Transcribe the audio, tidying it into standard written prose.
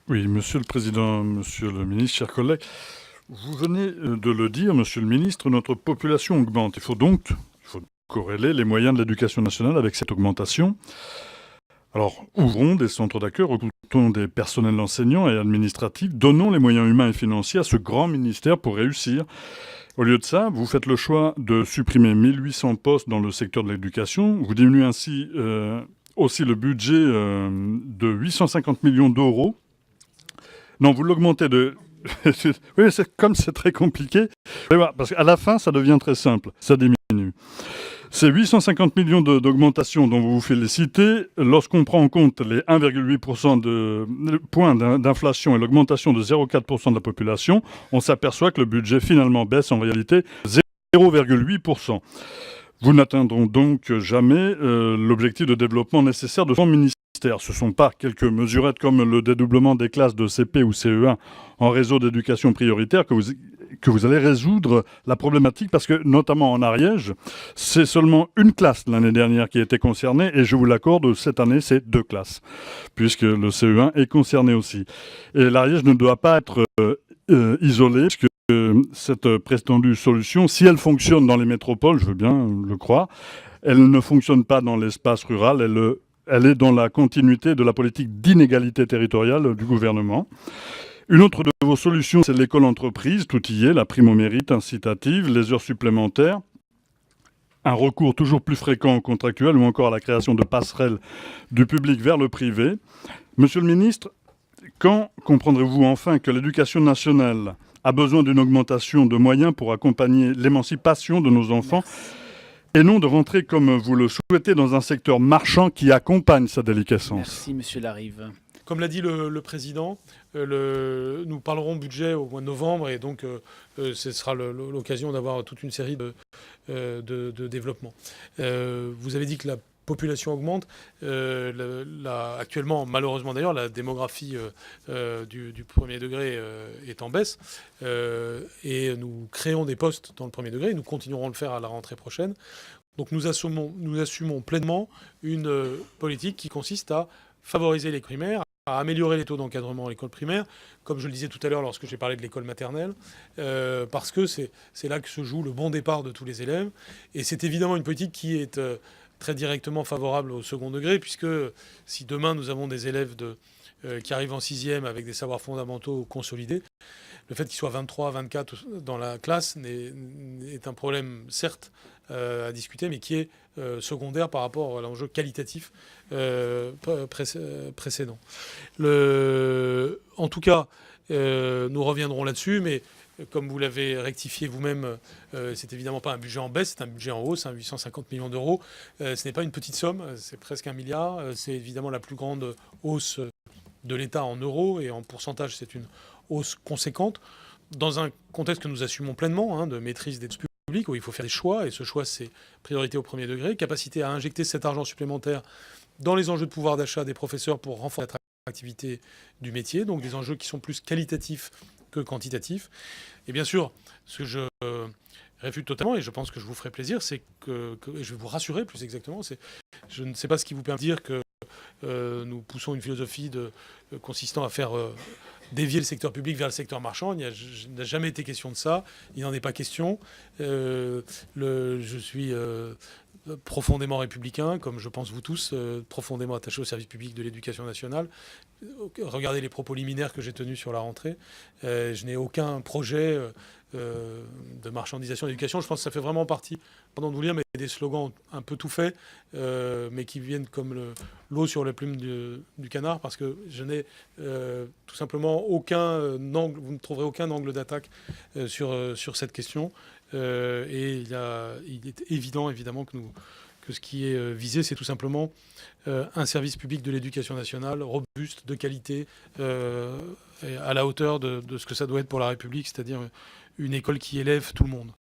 Oui, Monsieur le Président, Monsieur le Ministre, chers collègues, vous venez de le dire, Monsieur le Ministre, notre population augmente. Il faut corréler les moyens de l'éducation nationale avec cette augmentation. Alors, ouvrons des centres d'accueil, recrutons des personnels enseignants et administratifs, donnons les moyens humains et financiers à ce grand ministère pour réussir. Au lieu de ça, vous faites le choix de supprimer 1800 postes dans le secteur de l'éducation. Vous diminuez ainsi aussi le budget de 850 millions d'euros. Non, vous l'augmentez de... Oui, comme c'est très compliqué. Parce qu'à la fin, ça devient très simple. Ça diminue. Ces 850 millions d'augmentation dont vous vous félicitez, lorsqu'on prend en compte les 1,8% de points d'inflation et l'augmentation de 0,4% de la population, on s'aperçoit que le budget finalement baisse en réalité 0,8%. Vous n'atteindront donc jamais l'objectif de développement nécessaire de son ministère. Ce ne sont pas quelques mesurettes comme le dédoublement des classes de CP ou CE1 en réseau d'éducation prioritaire que vous allez résoudre la problématique, parce que notamment en Ariège, c'est seulement une classe l'année dernière qui a été concernée, et je vous l'accorde, cette année c'est 2 classes, puisque le CE1 est concerné aussi. Et l'Ariège ne doit pas être isolé, puisque cette prétendue solution, si elle fonctionne dans les métropoles, je veux bien le croire, elle ne fonctionne pas dans l'espace rural, elle est dans la continuité de la politique d'inégalité territoriale du gouvernement. Une autre de vos solutions, c'est l'école-entreprise, tout y est, la prime au mérite incitative, les heures supplémentaires, un recours toujours plus fréquent au contractuel ou encore à la création de passerelles du public vers le privé. Monsieur le ministre, quand comprendrez-vous enfin que l'éducation nationale a besoin d'une augmentation de moyens pour accompagner l'émancipation de nos enfants et non de rentrer, comme vous le souhaitez, dans un secteur marchand qui accompagne sa déliquescence? Merci, Monsieur Larive. Comme l'a dit le Président, nous parlerons budget au mois de novembre, et donc ce sera l'occasion d'avoir toute une série de développements. Vous avez dit que la population augmente. Actuellement, malheureusement d'ailleurs, la démographie du premier degré est en baisse. Et nous créons des postes dans le premier degré, et nous continuerons à le faire à la rentrée prochaine. Donc nous assumons pleinement une politique qui consiste à favoriser les primaires, à améliorer les taux d'encadrement à l'école primaire, comme je le disais tout à l'heure lorsque j'ai parlé de l'école maternelle, parce que c'est là que se joue le bon départ de tous les élèves. Et c'est évidemment une politique qui est très directement favorable au second degré, puisque si demain nous avons des élèves qui arrivent en sixième avec des savoirs fondamentaux consolidés, le fait qu'ils soient 23, 24 dans la classe est un problème, certes, à discuter, mais qui est secondaire par rapport à l'enjeu qualitatif précédent. En tout cas, nous reviendrons là-dessus, mais comme vous l'avez rectifié vous-même, c'est évidemment pas un budget en baisse, c'est un budget en hausse, 850 millions d'euros. Ce n'est pas une petite somme, c'est presque 1 milliard. C'est évidemment la plus grande hausse de l'État en euros, et en pourcentage, c'est une hausse conséquente, dans un contexte que nous assumons pleinement, de maîtrise des dépenses publiques, où il faut faire des choix, et ce choix, c'est priorité au premier degré, capacité à injecter cet argent supplémentaire dans les enjeux de pouvoir d'achat des professeurs pour renforcer l'attractivité du métier, donc des enjeux qui sont plus qualitatifs que quantitatifs. Et bien sûr, ce que je réfute totalement, et je pense que je vous ferai plaisir, c'est et je vais vous rassurer plus exactement, je ne sais pas ce qui vous permet de dire que nous poussons une philosophie consistant à faire dévier le secteur public vers le secteur marchand. Il n'a jamais été question de ça. Il n'en est pas question. Je suis profondément républicain, comme je pense vous tous, profondément attaché au service public de l'éducation nationale. Regardez les propos liminaires que j'ai tenus sur la rentrée. Je n'ai aucun projet de marchandisation de l'éducation. Je pense que ça fait vraiment partie, pardon de vous lire, mais des slogans un peu tout faits, mais qui viennent comme l'eau sur la plume du canard, parce que je n'ai tout simplement aucun angle, vous ne trouverez aucun angle d'attaque sur cette question. Et il est évidemment que ce qui est visé, c'est tout simplement un service public de l'éducation nationale robuste, de qualité, à la hauteur de ce que ça doit être pour la République, c'est-à-dire une école qui élève tout le monde.